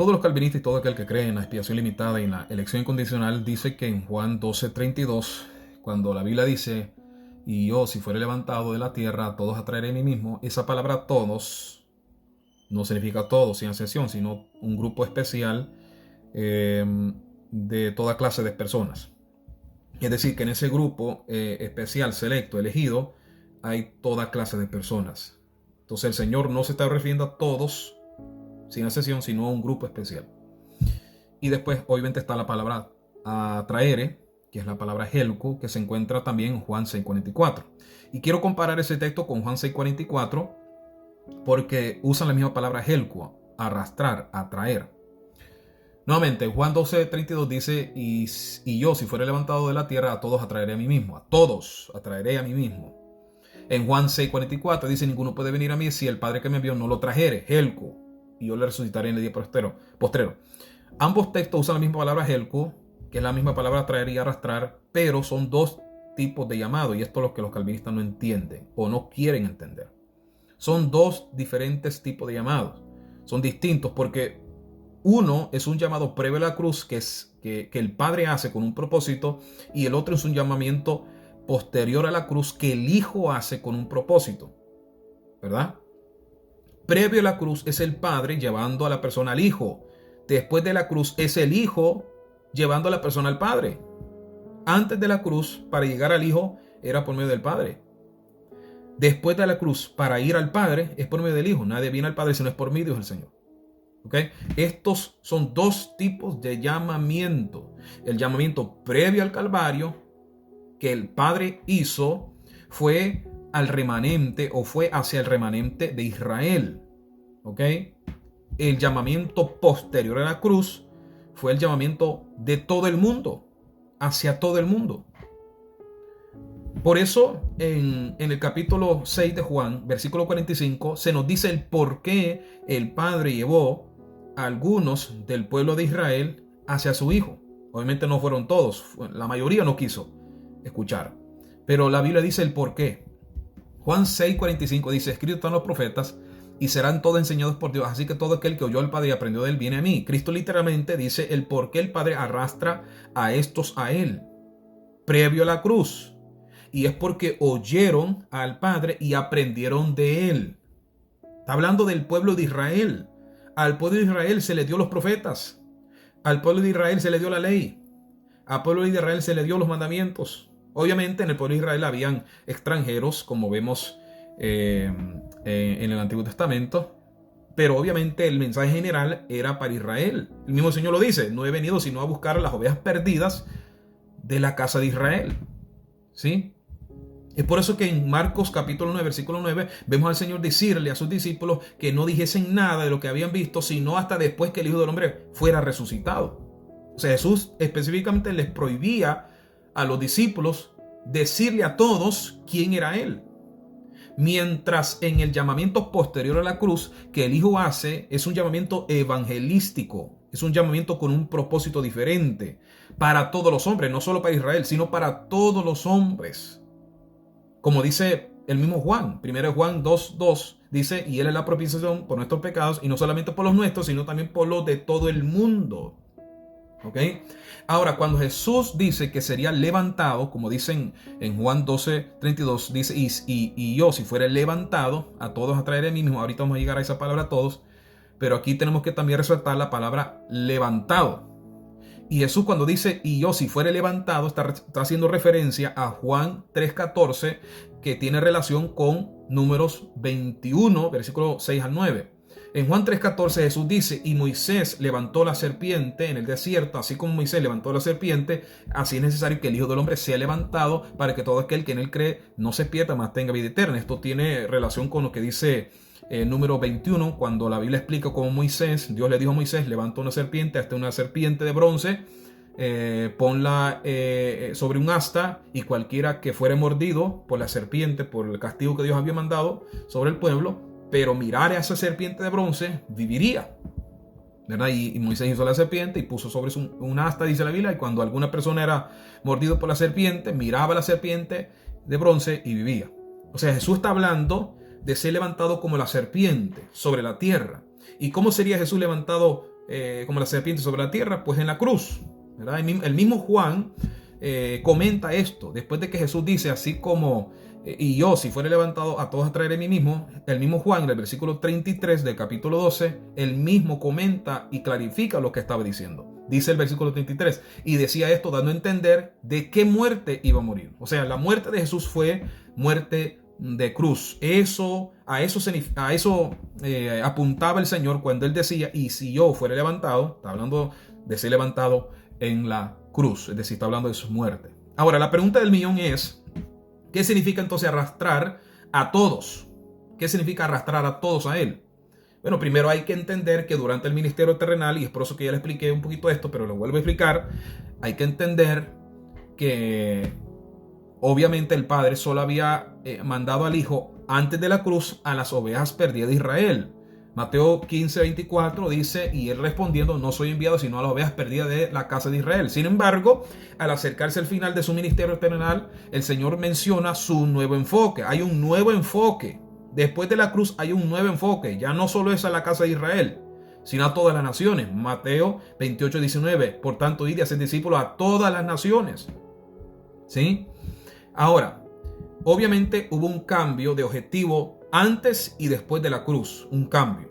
todos los calvinistas y todo aquel que cree en la expiación limitada y en la elección incondicional dice que en Juan 12:32, cuando la Biblia dice, y yo si fuere levantado de la tierra, a todos atraeré a mí mismo, esa palabra todos no significa todos sin excepción, sino un grupo especial de toda clase de personas. Es decir, que en ese grupo especial, selecto, elegido, hay toda clase de personas. Entonces el Señor no se está refiriendo a todos sin excepción, sino a un grupo especial. Y después, obviamente, está la palabra atraere, que es la palabra helco, que se encuentra también en Juan 6:44. Y quiero comparar ese texto con Juan 6:44 porque usan la misma palabra helco, arrastrar, atraer. Nuevamente, Juan 12:32 dice, y yo si fuere levantado de la tierra, a todos atraeré a mí mismo. A todos atraeré a mí mismo. En Juan 6:44 dice, ninguno puede venir a mí si el Padre que me envió no lo trajere, helco, y yo le resucitaré en el día postrero. Ambos textos usan la misma palabra helco, que es la misma palabra traer y arrastrar, pero son dos tipos de llamado, y esto es lo que los calvinistas no entienden o no quieren entender. Son dos diferentes tipos de llamados. Son distintos porque uno es un llamado previo a la cruz que el Padre hace con un propósito, y el otro es un llamamiento posterior a la cruz que el Hijo hace con un propósito, ¿verdad? Previo a la cruz es el Padre llevando a la persona al Hijo. Después de la cruz es el Hijo llevando a la persona al Padre. Antes de la cruz, para llegar al Hijo, era por medio del Padre. Después de la cruz, para ir al Padre, es por medio del Hijo. Nadie viene al Padre si no es por mí, dijo el Señor. ¿Okay? Estos son dos tipos de llamamiento. El llamamiento previo al Calvario, que el Padre hizo, fue al remanente o fue hacia el remanente de Israel. ¿Ok? El llamamiento posterior a la cruz fue el llamamiento de todo el mundo, hacia todo el mundo. Por eso en el capítulo 6 de Juan, versículo 45, se nos dice el por qué el Padre llevó a algunos del pueblo de Israel hacia su Hijo. Obviamente no fueron todos, la mayoría no quiso escuchar, pero la Biblia dice el por qué. Juan 6:45 dice, escrito están los profetas y serán todos enseñados por Dios, así que todo aquel que oyó al Padre y aprendió de él viene a mí. Cristo literalmente dice el por qué el Padre arrastra a estos a él, previo a la cruz, y es porque oyeron al Padre y aprendieron de él. Está hablando del pueblo de Israel. Al pueblo de Israel se le dio los profetas, al pueblo de Israel se le dio la ley, al pueblo de Israel se le dio los mandamientos. Obviamente en el pueblo de Israel habían extranjeros, como vemos en el Antiguo Testamento, pero obviamente el mensaje general era para Israel. El mismo Señor lo dice, no he venido sino a buscar a las ovejas perdidas de la casa de Israel. ¿Sí? Es por eso que en Marcos capítulo 9, versículo 9, vemos al Señor decirle a sus discípulos que no dijesen nada de lo que habían visto, sino hasta después que el Hijo del Hombre fuera resucitado. O sea, Jesús específicamente les prohibía a los discípulos decirle a todos quién era Él. Mientras en el llamamiento posterior a la cruz que el Hijo hace es un llamamiento evangelístico, es un llamamiento con un propósito diferente para todos los hombres, no solo para Israel, sino para todos los hombres. Como dice el mismo Juan, 1 Juan 2:2, dice, y Él es la propiciación por nuestros pecados, y no solamente por los nuestros, sino también por los de todo el mundo. ¿Ok? Ahora, cuando Jesús dice que sería levantado, como dicen en Juan 12:32, dice, y yo si fuera levantado, a todos atraeré a mí mismo. Ahorita vamos a llegar a esa palabra a todos, pero aquí tenemos que también resaltar la palabra levantado. Y Jesús cuando dice, y yo si fuere levantado, está haciendo referencia a Juan 3:14, que tiene relación con Números 21, versículo 6 al 9. En Juan 3:14 Jesús dice, y Moisés levantó la serpiente en el desierto, así como Moisés levantó la serpiente, así es necesario que el Hijo del Hombre sea levantado para que todo aquel que en él cree no se pierda, mas tenga vida eterna. Esto tiene relación con lo que dice número 21, cuando la Biblia explica cómo Moisés, Dios le dijo a Moisés, levanta una serpiente, hasta una serpiente de bronce, ponla sobre un asta, y cualquiera que fuere mordido por la serpiente, por el castigo que Dios había mandado sobre el pueblo, pero mirare a esa serpiente de bronce, viviría. ¿Verdad? Y Moisés hizo la serpiente y puso sobre un asta, dice la Biblia, y cuando alguna persona era mordido por la serpiente, miraba a la serpiente de bronce y vivía. O sea, Jesús está hablando de ser levantado como la serpiente sobre la tierra. ¿Y cómo sería Jesús levantado como la serpiente sobre la tierra, pues en la cruz, ¿verdad? El mismo Juan comenta esto, después de que Jesús dice, así como y yo, si fuere levantado, a todos atraeré a mí mismo. El mismo Juan, en el versículo 33 del capítulo 12, él mismo comenta y clarifica lo que estaba diciendo. Dice el versículo 33, y decía esto dando a entender de qué muerte iba a morir. O sea, la muerte de Jesús fue muerte de cruz. A eso apuntaba el Señor cuando él decía, y si yo fuera levantado, está hablando de ser levantado en la cruz, es decir, está hablando de su muerte. Ahora, la pregunta del millón es, ¿qué significa entonces arrastrar a todos? ¿Qué significa arrastrar a todos a él? Bueno, primero hay que entender que durante el ministerio terrenal, y es por eso que ya le expliqué un poquito esto, pero lo vuelvo a explicar, hay que entender que obviamente el Padre solo había mandado al Hijo antes de la cruz a las ovejas perdidas de Israel. Mateo 15:24 dice, y él respondiendo, no soy enviado sino a las ovejas perdidas de la casa de Israel. Sin embargo, al acercarse al final de su ministerio terrenal, el Señor menciona su nuevo enfoque. Hay un nuevo enfoque. Después de la cruz hay un nuevo enfoque. Ya no solo es a la casa de Israel, sino a todas las naciones. Mateo 28:19. Por tanto, id y haced discípulos a todas las naciones. ¿Sí? Ahora, obviamente hubo un cambio de objetivo antes y después de la cruz, un cambio.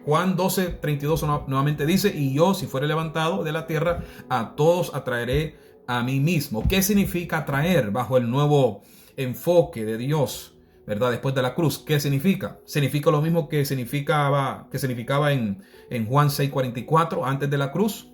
Juan 12:32 nuevamente dice, y yo, si fuere levantado de la tierra, a todos atraeré a mí mismo. ¿Qué significa atraer bajo el nuevo enfoque de Dios, verdad? Después de la cruz, ¿qué significa? Significa lo mismo que significaba en Juan 6:44 antes de la cruz,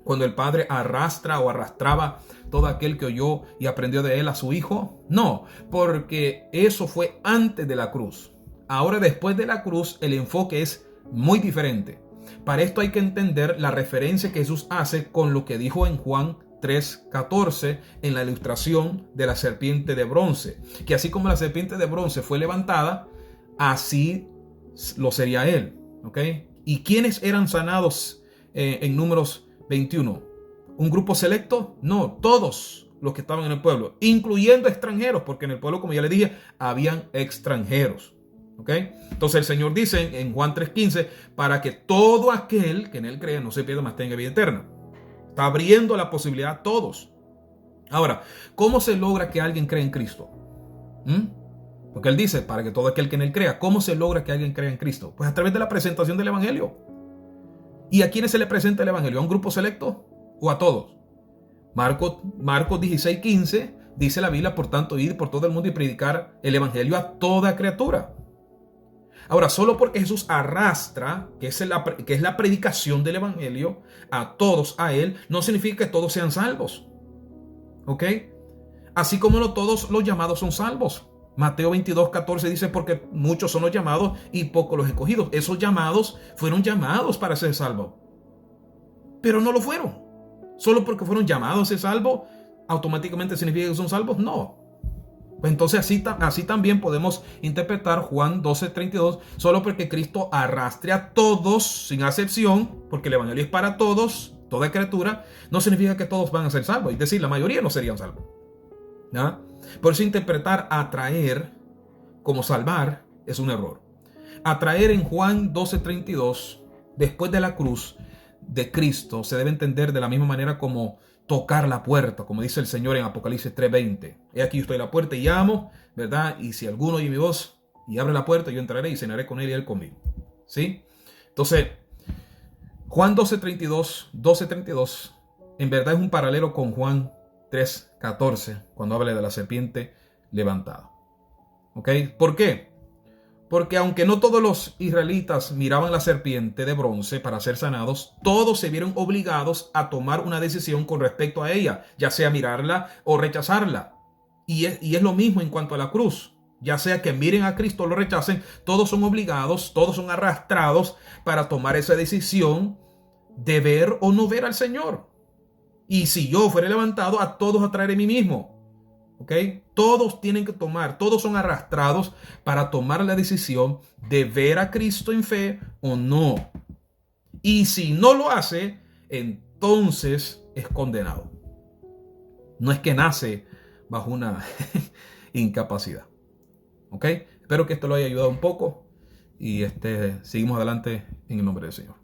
cuando el Padre arrastraba todo aquel que oyó y aprendió de él a su Hijo. No, porque eso fue antes de la cruz. Ahora, después de la cruz, el enfoque es muy diferente. Para esto hay que entender la referencia que Jesús hace con lo que dijo en Juan 3:14 en la ilustración de la serpiente de bronce, que así como la serpiente de bronce fue levantada, así lo sería él. ¿Ok? ¿Y quiénes eran sanados en Números 21? ¿Un grupo selecto? No, todos los que estaban en el pueblo, incluyendo extranjeros, porque en el pueblo, como ya les dije, habían extranjeros. ¿Ok? Entonces el Señor dice en Juan 3:15, para que todo aquel que en él crea no se pierda, mas tenga vida eterna. Está abriendo la posibilidad a todos. Ahora, ¿cómo se logra que alguien cree en Cristo? Porque él dice, para que todo aquel que en él crea. ¿Cómo se logra que alguien crea en Cristo? Pues a través de la presentación del Evangelio. ¿Y a quiénes se le presenta el Evangelio? ¿A un grupo selecto o a todos? Marcos 16:15 dice la Biblia, por tanto, ir por todo el mundo y predicar el Evangelio a toda criatura. Ahora, solo porque Jesús arrastra, que es la predicación del Evangelio, a todos a Él, no significa que todos sean salvos. ¿Ok? Así como no todos los llamados son salvos. Mateo 22:14 dice, porque muchos son los llamados y pocos los escogidos. Esos llamados fueron llamados para ser salvos, pero no lo fueron. Solo porque fueron llamados a ser salvos, ¿automáticamente significa que son salvos? No. Pues entonces así también podemos interpretar Juan 12:32, solo porque Cristo arrastre a todos sin acepción, porque el Evangelio es para todos, toda criatura, no significa que todos van a ser salvos. Es decir, la mayoría no serían salvos. ¿Ya? Por eso interpretar atraer como salvar es un error. Atraer en Juan 12:32, después de la cruz de Cristo, se debe entender de la misma manera como tocar la puerta, como dice el Señor en Apocalipsis 3:20. He aquí yo estoy a la puerta y llamo, ¿verdad? Y si alguno oye mi voz y abre la puerta, yo entraré y cenaré con él y él conmigo. ¿Sí? Entonces, Juan 12:32, en verdad es un paralelo con Juan 3:14, cuando habla de la serpiente levantada. ¿Ok? ¿Por qué? Porque aunque no todos los israelitas miraban la serpiente de bronce para ser sanados, todos se vieron obligados a tomar una decisión con respecto a ella, ya sea mirarla o rechazarla. Y es lo mismo en cuanto a la cruz. Ya sea que miren a Cristo o lo rechacen, todos son obligados, todos son arrastrados para tomar esa decisión de ver o no ver al Señor. Y si yo fuera levantado, a todos atraeré a mí mismo. ¿Ok? Todos tienen que tomar, todos son arrastrados para tomar la decisión de ver a Cristo en fe o no. Y si no lo hace, entonces es condenado. No es que nace bajo una incapacidad. ¿Ok? Espero que esto lo haya ayudado un poco y seguimos adelante en el nombre del Señor.